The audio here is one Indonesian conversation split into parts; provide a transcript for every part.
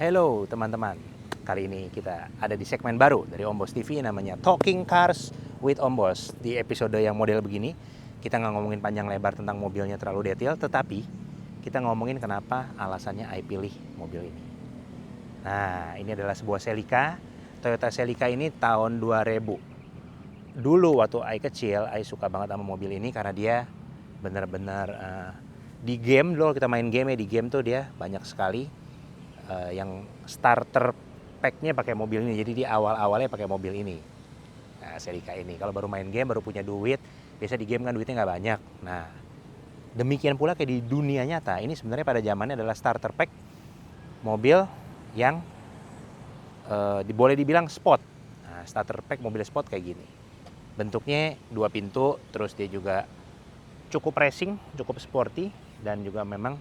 Hello teman-teman, kali ini kita ada di segmen baru dari Om Bos TV namanya Talking Cars with Om Bos. Di episode yang model begini, kita nggak ngomongin panjang lebar tentang mobilnya terlalu detail, tetapi kita ngomongin kenapa alasannya I pilih mobil ini. Nah, ini adalah sebuah Celica, Toyota Celica ini tahun 2000. Dulu waktu I kecil, I suka banget sama mobil ini karena dia benar-benar di game, dulu kita main game ya, di game tuh dia banyak sekali yang starter pack-nya pakai mobil ini. Jadi di awal-awalnya pakai mobil ini. Nah, Celica ini. Kalau baru main game, baru punya duit, biasa di game kan duitnya nggak banyak. Nah, demikian pula kayak di dunia nyata. Ini sebenarnya pada zamannya adalah starter pack mobil yang boleh dibilang sport. Nah, starter pack mobil sport kayak gini. Bentuknya 2 pintu, terus dia juga cukup racing, cukup sporty, dan juga memang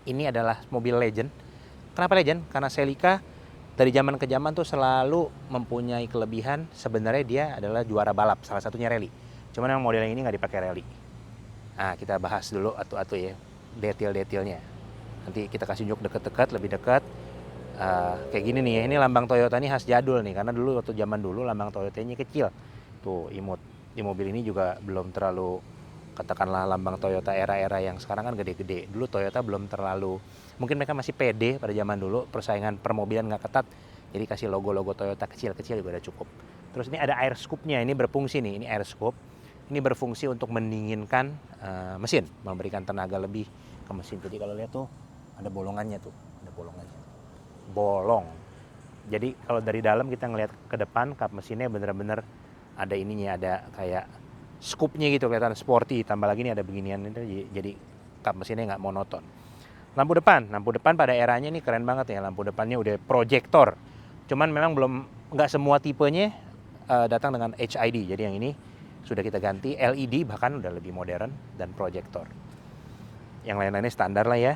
ini adalah mobil legend. Kenapa legend? Karena Celica dari zaman ke zaman tuh selalu mempunyai kelebihan. Sebenarnya dia adalah juara balap, salah satunya rally. Cuman yang modelnya ini nggak dipakai rally. Nah, kita bahas dulu atu-atu ya, detail-detailnya. Nanti kita kasih unjuk deket-deket, lebih dekat. Kayak gini nih ya, ini lambang Toyota ini khas jadul nih. Karena dulu waktu zaman dulu lambang Toyotanya kecil. Tuh, imut di mobil ini juga belum terlalu, katakanlah lambang Toyota era-era yang sekarang kan gede-gede. Dulu Toyota belum terlalu, mungkin mereka masih pede pada zaman dulu, persaingan permobilan nggak ketat, jadi kasih logo-logo Toyota kecil-kecil juga udah cukup. Terus ini ada air scoop-nya, ini berfungsi nih, ini air scoop. Ini berfungsi untuk mendinginkan mesin, memberikan tenaga lebih ke mesin. Jadi kalau lihat tuh ada bolongannya tuh, ada bolongannya. Bolong. Jadi kalau dari dalam kita ngelihat ke depan, kap mesinnya bener-bener ada ininya, ada kayak scoopnya gitu, kelihatan sporty. Tambah lagi ini ada beginian itu, jadi kap mesinnya nggak monoton. Lampu depan pada eranya ini keren banget ya. Lampu depannya udah proyektor. Cuman memang belum, nggak semua tipenya datang dengan HID. Jadi yang ini sudah kita ganti LED, bahkan udah lebih modern dan proyektor. Yang lain-lainnya standar lah ya.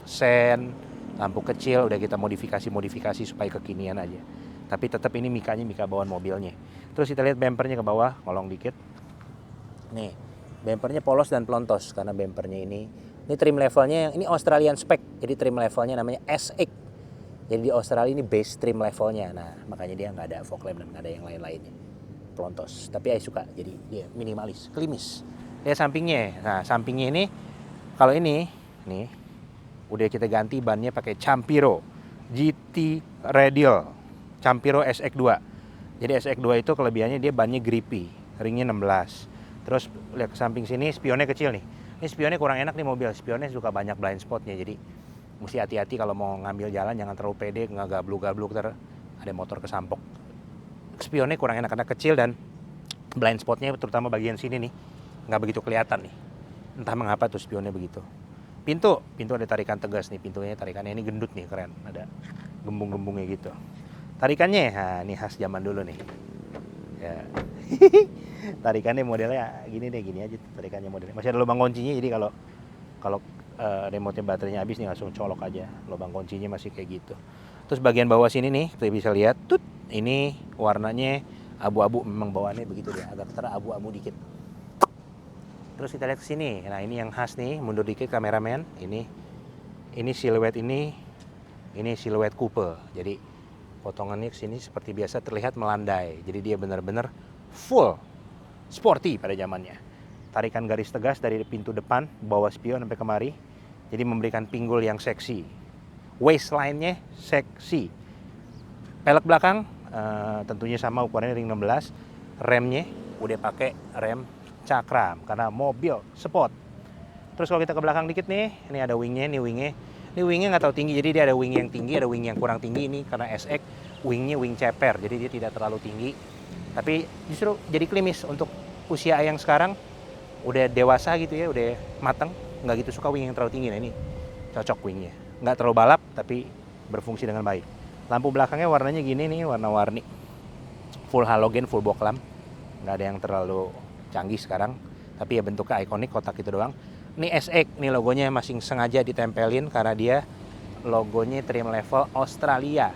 Sen, lampu kecil udah kita modifikasi supaya kekinian aja. Tapi tetap ini mikanya mika bawaan mobilnya. Terus kita lihat bempernya ke bawah, kolong dikit. Nih, bempernya polos dan pelontos karena bempernya ini trim levelnya, ini Australian spec. Jadi trim levelnya namanya SX. Jadi di Australia ini base trim levelnya. Nah, makanya dia nggak ada fog lamp dan nggak ada yang lain-lainnya. Pelontos. Tapi saya suka, jadi dia minimalis, klimis. Lihat sampingnya. Nah, sampingnya ini, kalau ini, nih, udah kita ganti bannya pakai Campiro GT Radial. Campiro SX2. Jadi SX2 itu kelebihannya dia bannya grippy, ringnya 16. Terus lihat ke samping sini, spionnya kecil nih. Ini spionnya kurang enak nih mobil, spionnya suka banyak blind spotnya, jadi mesti hati-hati kalau mau ngambil jalan, jangan terlalu pede, nggak gabluk-gabluk, ada motor kesampok. Spionnya kurang enak karena kecil dan blind spotnya terutama bagian sini nih nggak begitu kelihatan nih. Entah mengapa tuh spionnya begitu. Pintu ada tarikan tegas nih, pintunya tarikannya ini gendut nih, keren, ada gembung-gembungnya gitu. Tarikannya, nah ini khas zaman dulu nih. Ya. Tarikannya modelnya gini deh, gini aja tarikannya modelnya. Masih ada lubang kuncinya, jadi kalau remote-nya baterainya habis nih langsung colok aja. Lubang kuncinya masih kayak gitu. Terus bagian bawah sini nih kita bisa lihat, ini warnanya abu-abu, memang bawaannya begitu deh, agak abu-abu dikit. Terus kita lihat ke sini. Nah, ini yang khas nih, mundur dikit kameramen. Ini siluet ini siluet coupe. Jadi potongannya ke sini seperti biasa terlihat melandai. Jadi dia benar-benar full sporty pada zamannya. Tarikan garis tegas dari pintu depan, bawah spion sampai kemari. Jadi memberikan pinggul yang seksi. Waistline-nya seksi. Pelek belakang tentunya sama, ukurannya ring 16. Remnya udah pakai rem cakram karena mobil sport. Terus kalau kita ke belakang dikit nih, ini ada wingnya, Ini wingnya nggak tahu tinggi, jadi dia ada wing yang tinggi, ada wing yang kurang tinggi. Ini karena SX, wingnya wing ceper, jadi dia tidak terlalu tinggi. Tapi justru jadi klimis untuk usia yang sekarang, udah dewasa gitu ya, udah mateng, nggak gitu suka wing yang terlalu tinggi. Nah ini cocok wingnya, nggak terlalu balap tapi berfungsi dengan baik. Lampu belakangnya warnanya gini nih, warna-warni, full halogen, full box lamp, nggak ada yang terlalu canggih sekarang, tapi ya bentuknya ikonik, kotak itu doang. Ini SX, ini logonya masih sengaja ditempelin karena dia logonya trim level Australia.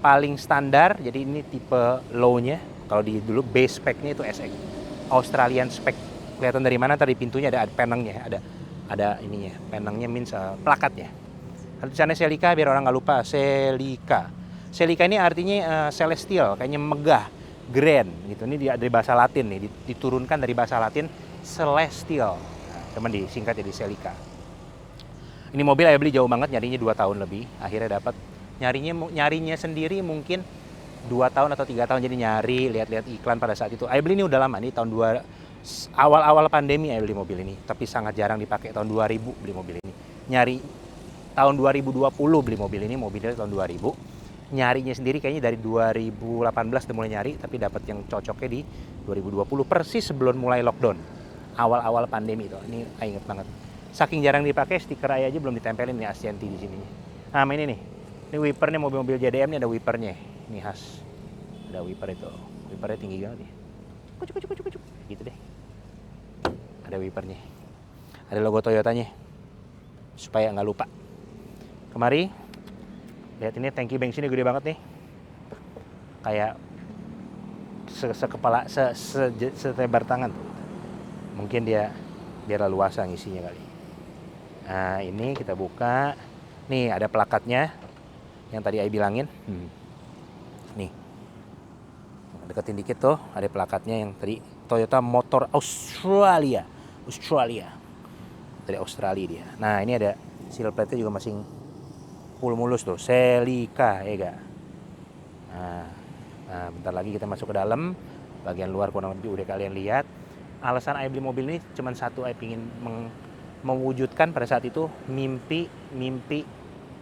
Paling standar, jadi ini tipe low-nya. Kalau di dulu base spec-nya itu SX. Australian spec. Kelihatan dari mana? Tadi pintunya ada penengnya, ada ininya. Penengnya means plakatnya. Tulisannya Celica biar orang nggak lupa, Celica. Celica ini artinya celestial, kayaknya megah, grand gitu. Ini dari bahasa Latin nih, diturunkan dari bahasa Latin celestial. Nah, cuman disingkat jadi Celica. Ini mobil saya beli jauh banget, nyarinya 2 tahun lebih, akhirnya dapat. Nyarinya sendiri mungkin 2 tahun atau 3 tahun, jadi nyari, lihat-lihat iklan pada saat itu. Saya beli ini udah lama nih, awal-awal pandemi saya beli mobil ini, tapi sangat jarang dipakai. Tahun 2000 beli mobil ini. Nyari tahun 2020 beli mobil ini, mobilnya tahun 2000. Nyarinya sendiri kayaknya dari 2018 udah mulai nyari, tapi dapat yang cocoknya di 2020, persis sebelum mulai lockdown. Awal-awal pandemi itu. Ini saya inget banget. Saking jarang dipakai, stiker aja belum ditempelin nih Ascienti di sini. Nah, ini nih. Ini wipernya, mobil-mobil JDM nih ada wipernya. Ini khas. Ada wiper itu. Wipernya tinggi banget ya. Kucuk. Gitu deh. Ada wipernya. Ada logo Toyotanya. Supaya nggak lupa. Kemari. Lihat ini tangki bensinnya gede banget nih. Kayak sekepala, setebar tangan. Mungkin dia biar leluasa ngisinya kali. Nah, ini kita buka. Nih ada plakatnya yang tadi Ai bilangin. Nih. Deketin dikit tuh, ada plakatnya yang tadi Toyota Motor Australia. Dari Australia dia. Nah, ini ada seal plate-nya juga masih full mulus tuh, Celica, ya gak? Nah, bentar lagi kita masuk ke dalam. Bagian luar kurang lebih udah kalian lihat. Alasan Ai beli mobil ini cuma satu, Ai pingin mewujudkan pada saat itu mimpi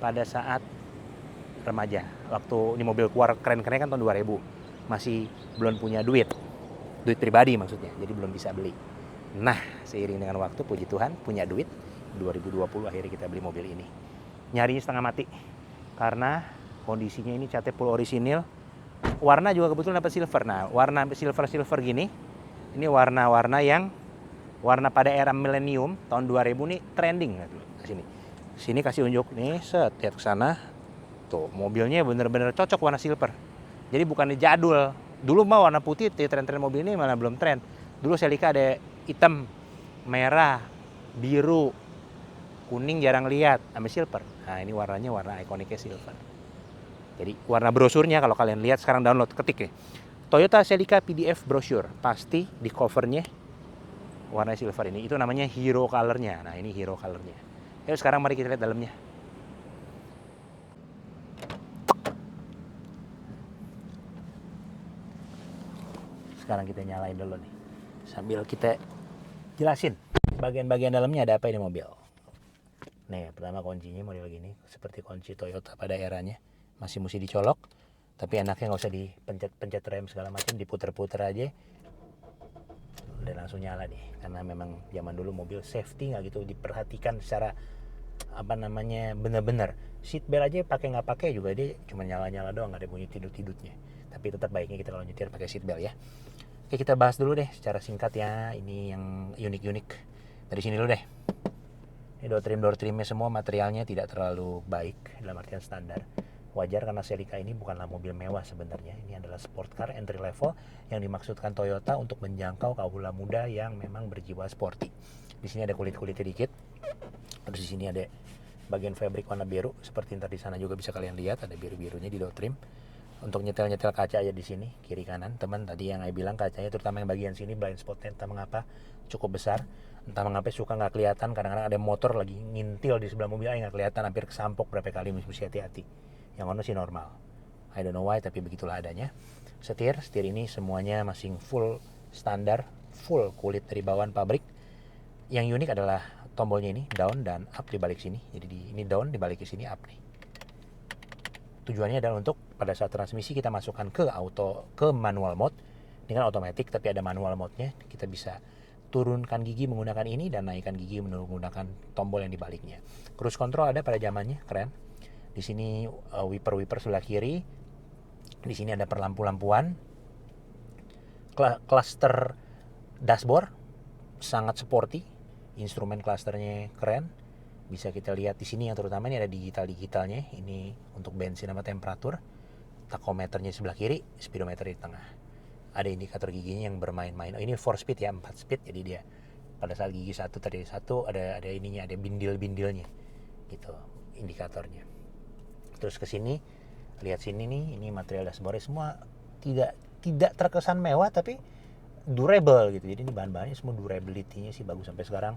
pada saat remaja. Waktu ini mobil keluar keren-keren kan tahun 2000. Masih belum punya duit pribadi maksudnya, jadi belum bisa beli. Nah, seiring dengan waktu, puji Tuhan, punya duit. 2020 akhirnya kita beli mobil ini. Nyarinya setengah mati karena kondisinya ini catnya full orisinil. Warna juga kebetulan dapat silver. Nah, warna silver gini, ini warna-warna yang warna pada era milenium tahun 2000 nih trending. Sini kasih unjuk nih, set, lihat ke sana. Tuh, mobilnya bener-bener cocok warna silver. Jadi bukannya jadul. Dulu mah warna putih, tren-tren mobil ini malah belum tren. Dulu Celica ada hitam, merah, biru, kuning jarang lihat, sama silver. Nah, ini warnanya warna ikoniknya silver. Jadi warna brosurnya kalau kalian lihat sekarang download, ketik ya. Toyota Celica PDF brochure, pasti di covernya warna silver ini. Itu namanya hero colornya. Nah, ini hero colornya. Yuk sekarang mari kita lihat dalamnya. Sekarang kita nyalain dulu nih, sambil kita jelasin bagian-bagian dalamnya ada apa ini mobil. Nih, pertama kuncinya model gini, seperti kunci Toyota pada eranya, masih mesti dicolok, tapi enaknya nggak usah dipencet-pencet rem segala macam, diputer-puter aja, udah langsung nyala nih. Karena memang zaman dulu mobil safety nggak gitu diperhatikan secara bener-bener. Seat belt aja pakai nggak pakai juga dia cuma nyala-nyala doang, nggak ada bunyi tidut-tidutnya. Tapi tetap baiknya kita kalau nyetir pakai seat belt ya. Oke, kita bahas dulu deh secara singkat ya, ini yang unik-unik. Dari sini dulu deh. Ini door trimnya semua materialnya tidak terlalu baik dalam artian standar. Wajar karena Celica ini bukanlah mobil mewah sebenarnya. Ini adalah sport car entry level yang dimaksudkan Toyota untuk menjangkau kaula muda yang memang berjiwa sporty. Di sini ada kulit-kulitnya dikit. Terus di sini ada bagian fabric warna biru seperti yang tadi sana juga bisa kalian lihat, ada biru-birunya di door trim. Untuk nyetel kaca aja di sini kiri kanan. Teman tadi yang saya bilang kacanya terutama yang bagian sini blind spotnya entah mengapa cukup besar, entah mengapa suka nggak kelihatan. Kadang-kadang ada motor lagi ngintil di sebelah mobil nggak kelihatan, hampir kesampok berapa kali, mesti hati-hati. Yang ono sih normal, I don't know why, tapi begitulah adanya. Setir ini semuanya masih full standar, full kulit dari bawaan pabrik. Yang unik adalah tombolnya ini down dan up di balik sini. Jadi ini down di balik sini up nih. Tujuannya adalah untuk pada saat transmisi kita masukkan ke manual mode. Ini kan otomatis tapi ada manual mode-nya. Kita bisa turunkan gigi menggunakan ini dan naikkan gigi menggunakan tombol yang di baliknya. Cruise control ada pada zamannya, keren. Di sini wiper sebelah kiri. Di sini ada perlampu-lampuan. Cluster dashboard sangat sporty. Instrumen clusternya keren. Bisa kita lihat di sini yang terutama ini ada digitalnya. Ini untuk bensin sama temperatur. Tachometernya sebelah kiri, speedometer di tengah. Ada indikator giginya yang bermain-main. Oh, ini 4 speed ya, 4 speed. Jadi dia pada saat gigi satu ada ininya, ada bindil-bindilnya. Gitu. indikatornya. Terus ke sini, lihat sini nih, ini material dashboard semua tidak terkesan mewah tapi durable gitu. Jadi ini bahan-bahannya semua durability-nya sih bagus sampai sekarang.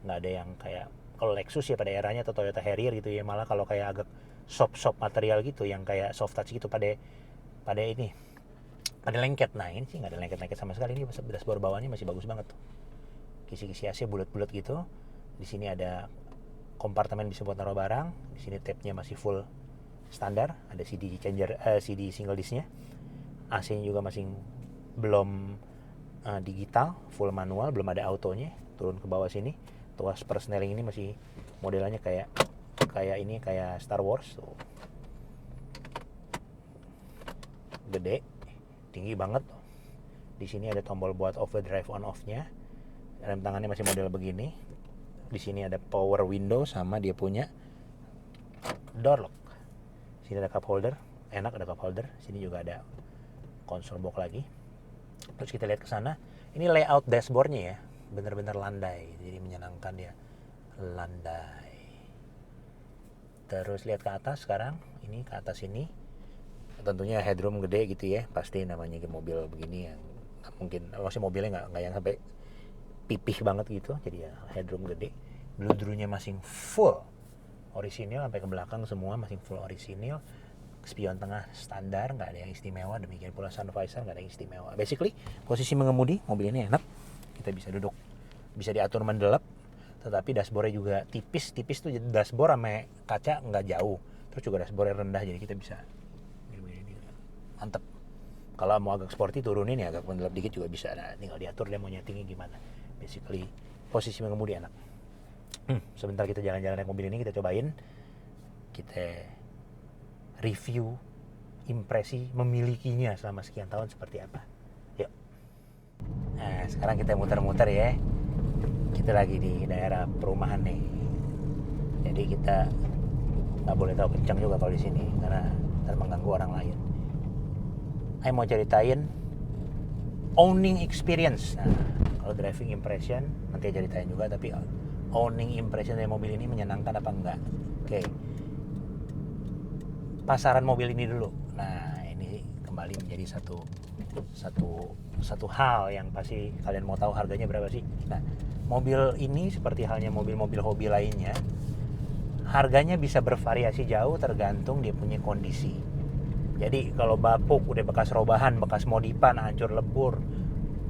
Nggak ada yang kayak kalau Lexus ya pada eranya atau Toyota Harrier gitu ya, malah kalau kayak agak soft material gitu yang kayak soft touch gitu pada ini ada lengket. Nah ini sih nggak ada lengket sama sekali. Ini dashboard bawahnya masih bagus banget tuh. Kisi-kisi AC bulat-bulat gitu. Di sini ada kompartemen bisa buat naruh barang. Di sini tabnya masih full standar. Ada CD changer, CD single disknya. AC-nya juga masih belum digital, full manual, belum ada autonya. Turun ke bawah sini. Tuas persneling ini masih modelannya kayak Star Wars tuh. Gede, tinggi banget. Di sini ada tombol buat overdrive on off-nya. Rem tangannya masih model begini. Di sini ada power window sama dia punya door lock. Sini ada cup holder, enak ada cup holder. Sini juga ada console box lagi. Terus kita lihat ke sana. Ini layout dashboardnya ya, bener-bener landai. Jadi menyenangkan dia, landai. Terus lihat ke atas sekarang. Ini ke atas ini. Tentunya headroom gede gitu ya. Pasti namanya mobil begini yang mungkin maksudnya mobilnya nggak yang sampai pipih banget gitu, jadi ya headroom gede. Bludrunya masih full orisinil sampai ke belakang semua masih full orisinil. Spion tengah standar, nggak ada yang istimewa. Demikian pula sun visor nggak ada yang istimewa. Basically posisi mengemudi mobil ini enak, kita bisa duduk, bisa diatur mendelep, tetapi dashboardnya juga tipis tuh. Dashboard sama kaca nggak jauh, terus juga dashboardnya rendah, jadi kita bisa mantep. Kalau mau agak sporty turunin ya, agak mendelep dikit juga bisa. Nah, tinggal diatur dia mau nyetingnya gimana. Basically posisi mengemudi enak. Sebentar kita jalan-jalan naik mobil ini, kita cobain, kita review impresi memilikinya selama sekian tahun seperti apa. Yuk. Nah sekarang kita muter-muter ya. Kita lagi di daerah perumahan nih. Jadi kita nggak boleh tahu kencang juga kalau di sini karena ntar mengganggu orang lain. Saya mau ceritain owning experience. Nah, kalau driving impression nanti ceritain juga, tapi owning impression dari mobil ini menyenangkan apa enggak? Oke. Pasaran mobil ini dulu. Nah, ini kembali menjadi satu hal yang pasti kalian mau tahu harganya berapa sih. Nah, mobil ini seperti halnya mobil-mobil hobi lainnya, harganya bisa bervariasi jauh tergantung dia punya kondisi. Jadi kalau bapuk, udah bekas robahan, bekas modifan, hancur lebur,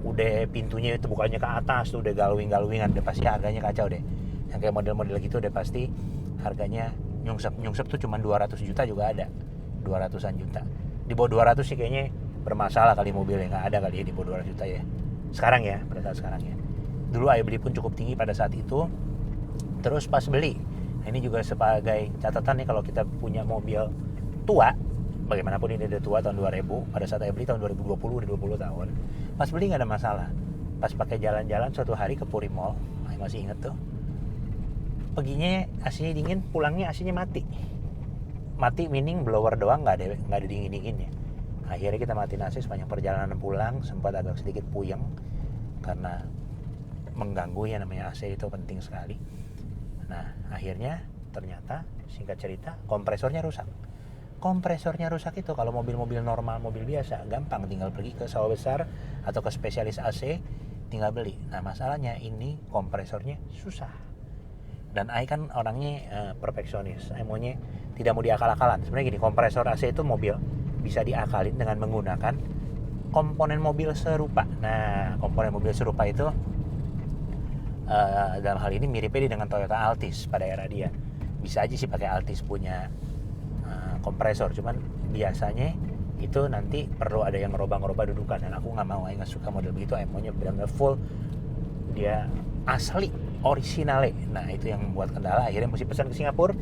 udah pintunya itu bukannya ke atas tuh, udah galwing-galwingan, udah pasti harganya kacau deh. Yang kayak model-model gitu udah pasti harganya nyungsep tuh cuma 200 juta juga ada, 200-an juta. Di bawah 200 sih kayaknya bermasalah kali mobilnya, nggak ada kali ya di bawah 200 juta ya. Sekarang ya, pada saat sekarang ya. Dulu daya beli pun cukup tinggi pada saat itu. Terus pas beli, nah ini juga sebagai catatan nih, kalau kita punya mobil tua, bagaimanapun ini udah tua tahun 2000, pada saat saya beli tahun 2020, udah 20 tahun. Pas beli nggak ada masalah. Pas pakai jalan-jalan suatu hari ke Puri Mall, saya masih inget tuh. Paginya AC-nya dingin, pulangnya AC-nya mati. Mati meaning blower doang, nggak ada dingin-dinginnya. Akhirnya kita matiin AC sepanjang perjalanan pulang, sempat agak sedikit puyeng karena mengganggu ya, namanya AC itu penting sekali. Nah, akhirnya ternyata singkat cerita kompresornya rusak. Kompresornya rusak itu kalau mobil-mobil normal, mobil biasa gampang, tinggal pergi ke sawah besar atau ke spesialis AC tinggal beli. Nah, masalahnya ini kompresornya susah. Dan Ai kan orangnya perfeksionis. Ai maunya tidak mau diakal-akalan. Sebenarnya gini, kompresor AC itu mobil bisa diakalin dengan menggunakan komponen mobil serupa. Nah, komponen mobil serupa itu dalam hal ini miripnya dengan Toyota Altis pada era dia. Bisa aja sih pakai Altis punya kompresor, cuman biasanya itu nanti perlu ada yang ngerubah dudukan, dan aku nggak mau, nggak suka model begitu. Maunya benar-benar full dia asli orisinale. Nah itu yang membuat kendala, akhirnya mesti pesan ke Singapura.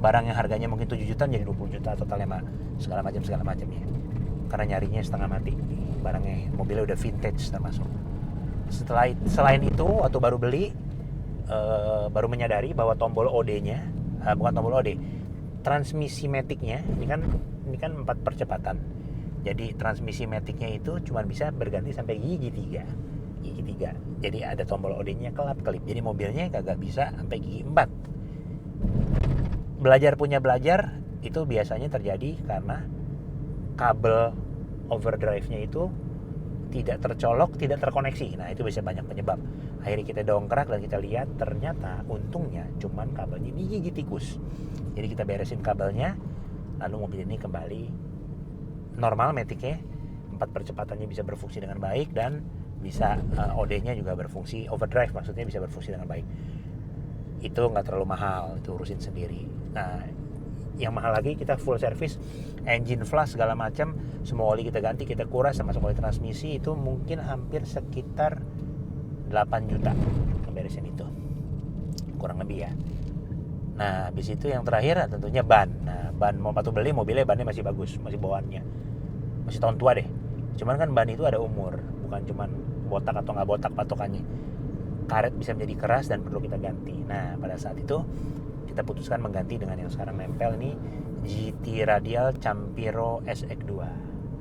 Barang yang harganya mungkin 7 juta jadi 20 juta totalnya, segala macamnya, karena nyarinya setengah mati. Barangnya mobilnya udah vintage termasuk. Selain itu waktu baru beli baru menyadari bahwa tombol OD-nya bukan tombol OD, transmisi maticnya ini kan 4 percepatan. Jadi transmisi maticnya itu cuma bisa berganti sampai gigi 3. Jadi ada tombol OD-nya kelap-kelip. Jadi mobilnya kagak bisa sampai gigi 4. belajar itu biasanya terjadi karena kabel overdrive-nya itu tidak tercolok, tidak terkoneksi. Nah, itu bisa banyak penyebab. Akhirnya kita dongkrak dan kita lihat ternyata untungnya cuman kabelnya digigit tikus. Jadi kita beresin kabelnya, lalu mobil ini kembali normal maticnya, 4 percepatannya bisa berfungsi dengan baik dan bisa OD-nya juga berfungsi, overdrive maksudnya bisa berfungsi dengan baik. Itu nggak terlalu mahal, itu urusin sendiri. Nah, yang mahal lagi kita full service, engine flush segala macam, semua oli kita ganti, kita kuras, termasuk oli transmisi, itu mungkin hampir sekitar 8 juta beresin itu, kurang lebih ya. Nah, habis itu yang terakhir tentunya ban. Nah, ban mau patuh beli, mobilnya bannya masih bagus, masih bawaannya masih tahun tua deh. Cuman kan ban itu ada umur, bukan cuman botak atau nggak botak patokannya. Karet bisa menjadi keras dan perlu kita ganti. Nah, pada saat itu kita putuskan mengganti dengan yang sekarang nempel ini, GT Radial Campiro SX2.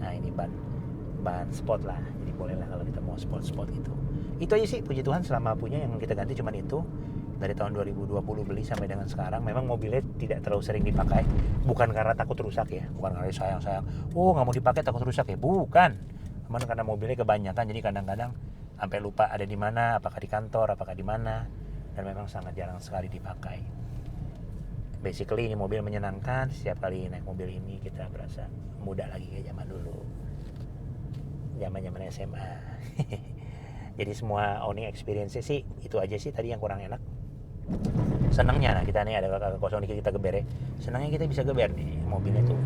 Nah, ini ban sport lah, jadi boleh lah kalau kita mau sport gitu. Itu aja sih, puji Tuhan selama punya yang kita ganti cuman itu. Dari tahun 2020 beli sampai dengan sekarang, memang mobilnya tidak terlalu sering dipakai. Bukan karena takut rusak ya, bukan karena sayang, nggak mau dipakai takut rusak ya, bukan. Cuman karena mobilnya kebanyakan, jadi kadang-kadang sampai lupa ada di mana, apakah di kantor, apakah di mana, dan memang sangat jarang sekali dipakai. Basically ini mobil menyenangkan, setiap kali naik mobil ini kita berasa muda lagi kayak zaman dulu, zaman SMA. Jadi semua owning experience sih itu aja sih tadi yang kurang enak. Senangnya, nah kita nih ada kakak kosong dikit kita geber ya. Senangnya kita bisa geber nih mobilnya tuh.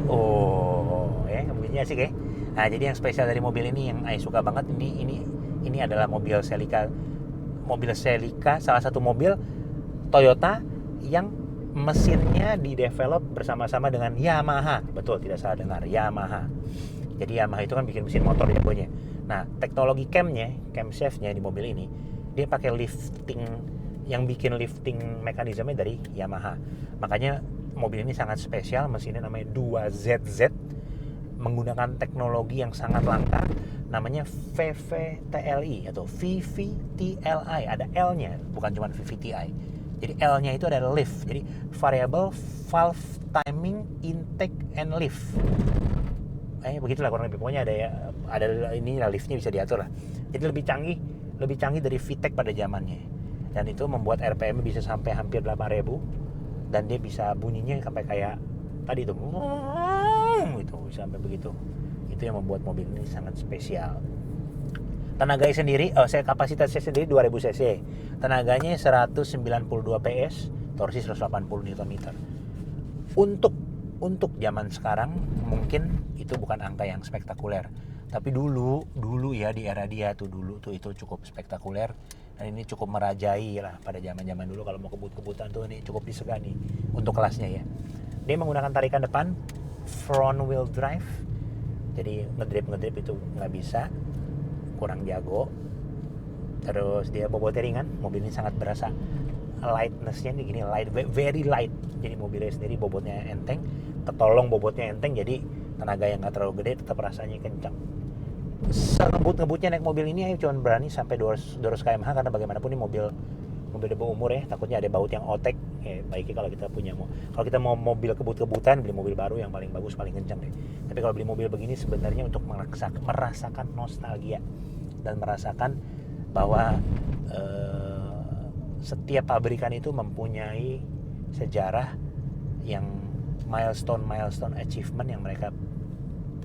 Oh, ya bunyinya asik ya. Nah, jadi yang spesial dari mobil ini yang Ai suka banget ini adalah mobil Celica, salah satu mobil Toyota yang mesinnya didevelop bersama-sama dengan Yamaha. Betul, tidak salah dengar, Yamaha. Jadi Yamaha itu kan bikin mesin motor jagonya. Nah, teknologi camshaft-nya di mobil ini, dia pakai lifting, yang bikin lifting mekanismenya dari Yamaha. Makanya mobil ini sangat spesial, mesinnya namanya 2ZZ, menggunakan teknologi yang sangat langka, namanya VVTLI atau VVTLI, ada L-nya, bukan cuma VVTI. Jadi L-nya itu ada lift, jadi Variable Valve Timing Intake and Lift. Begitulah kurang lebih, pokoknya ada ini liftnya bisa diatur lah. Jadi lebih canggih dari VTEC pada zamannya. Dan itu membuat RPM bisa sampai hampir 8.000 dan dia bisa bunyinya sampai kayak tadi itu. Itu bisa sampai begitu. Itu yang membuat mobil ini sangat spesial. Tenaganya sendiri, kapasitasnya sendiri 2000 cc. Tenaganya 192 PS, torsi 180 Nm. Untuk zaman sekarang mungkin itu bukan angka yang spektakuler, tapi dulu ya di era dia tuh itu cukup spektakuler dan ini cukup merajai lah pada zaman dulu. Kalau mau kebut-kebutan tuh ini cukup disegani untuk kelasnya ya. Dia menggunakan tarikan depan front wheel drive, jadi ngedrip itu nggak bisa, kurang jago. Terus dia bobotnya ringan, mobil ini sangat berasa lightness-nya gini, very light. Jadi mobilnya sendiri bobotnya enteng, ketolong bobotnya enteng, jadi tenaga yang nggak terlalu gede tetap rasanya kencang. Ngebut-ngebutnya naik mobil ini cuma berani sampai 200 km/h karena bagaimanapun ini mobil di bawah umur ya, takutnya ada baut yang otek. Baiknya kalau kita mau mobil kebut-kebutan, beli mobil baru yang paling bagus, paling kencang deh. Tapi kalau beli mobil begini sebenarnya untuk merasakan nostalgia dan merasakan bahwa setiap pabrikan itu mempunyai sejarah yang milestone achievement yang mereka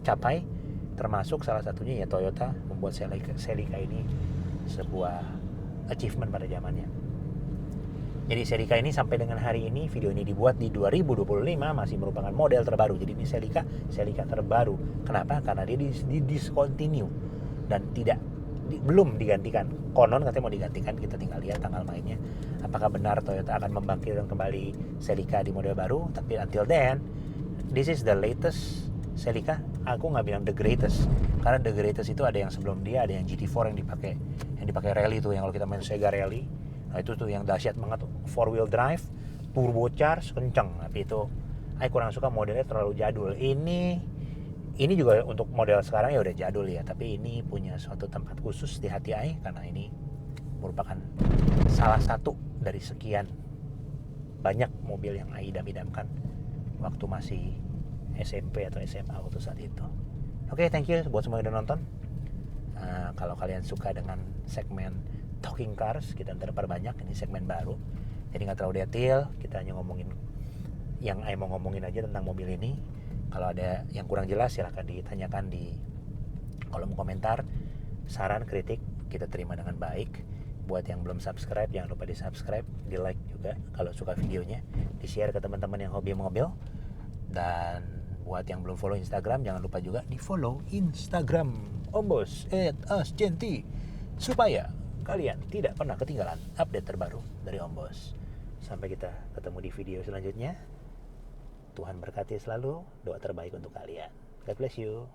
capai, termasuk salah satunya ya Toyota membuat Celica ini sebuah achievement pada zamannya. Jadi Celica ini sampai dengan hari ini, video ini dibuat di 2025, masih merupakan model terbaru. Jadi ini Celica terbaru. Kenapa? Karena dia di discontinue dan belum digantikan. Konon katanya mau digantikan, kita tinggal lihat tanggal mainnya. Apakah benar Toyota akan membangkitkan kembali Celica di model baru? Tapi until then, this is the latest Celica. Aku nggak bilang the greatest, karena the greatest itu ada yang sebelum dia, ada yang GT4 yang dipakai rally tuh, yang kalau kita main Sega Rally, nah itu tuh yang dahsyat banget, 4-wheel drive, turbocharged, kenceng. Tapi itu, aku kurang suka, modelnya terlalu jadul. Ini juga untuk model sekarang ya udah jadul ya, tapi ini punya suatu tempat khusus di hati Ai karena ini merupakan salah satu dari sekian banyak mobil yang Ai idam-idamkan waktu masih SMP atau SMA waktu saat itu. Oke, thank you buat semua yang udah nonton. Kalau kalian suka dengan segmen Talking Cars, kita ntar perbanyak, ini segmen baru. Jadi nggak terlalu detail, kita hanya ngomongin yang Ai mau ngomongin aja tentang mobil ini. Kalau ada yang kurang jelas silahkan ditanyakan di kolom komentar. Saran, kritik kita terima dengan baik. Buat yang belum subscribe, jangan lupa di subscribe, di like juga kalau suka videonya, di share ke teman-teman yang hobi mobil. Dan buat yang belum follow Instagram, jangan lupa juga di follow Instagram Ombos @asgenti supaya kalian tidak pernah ketinggalan update terbaru dari Ombos. Sampai kita ketemu di video selanjutnya. Tuhan berkati selalu, doa terbaik untuk kalian. God bless you.